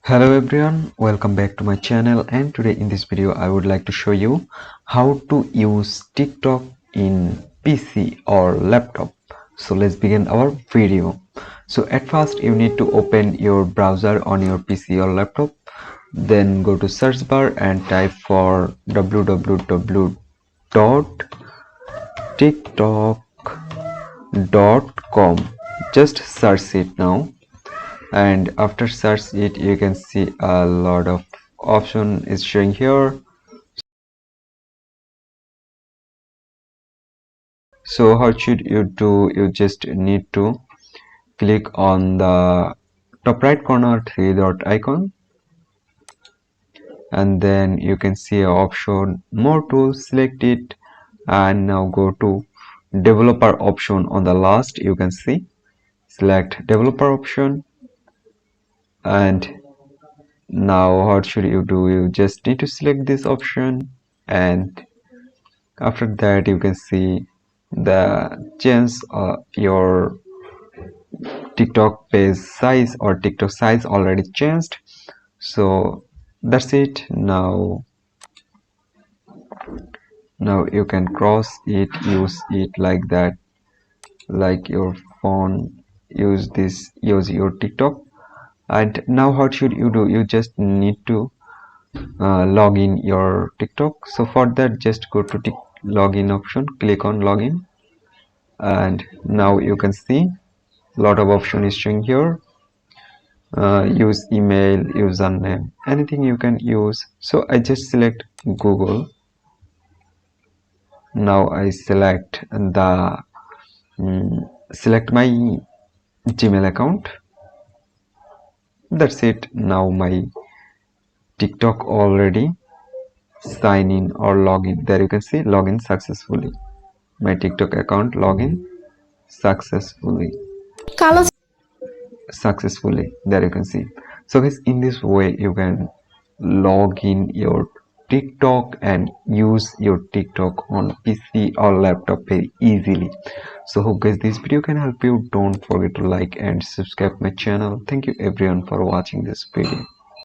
Hello everyone, welcome back to my channel, and today in this video I would like to show you how to use TikTok in PC or laptop. So let's begin our video. So at first you need to open your browser on your PC or laptop, then go to search bar and type for www.tiktok.com. Just search it now, and after search it you can see a lot of option is showing here. So how should you do? You just need to click on the top right corner three dot icon, and then you can see a option more tools, select it, and now go to developer option. On the last you can see select developer option, and now what should you do? You just need to select this option, and after that you can see the change your TikTok page size or TikTok size already changed. So that's it. Now you can cross it, use it like that, like your phone. Use your TikTok. And now what should you do? You just need to log in your TikTok. So for that, just go to login option, click on login, and now you can see a lot of option is showing here. Use email, username, anything you can use. So I just select Google. Now I select select my Gmail account. That's it. Now my TikTok already sign in or login. There you can see login successfully. My TikTok account login successfully. Kalau There you can see. So guys, in this way you can log in your TikTok and use your TikTok on PC or laptop very easily. So hope guys this video can help you. Don't forget to like and subscribe my channel. Thank you everyone for watching this video.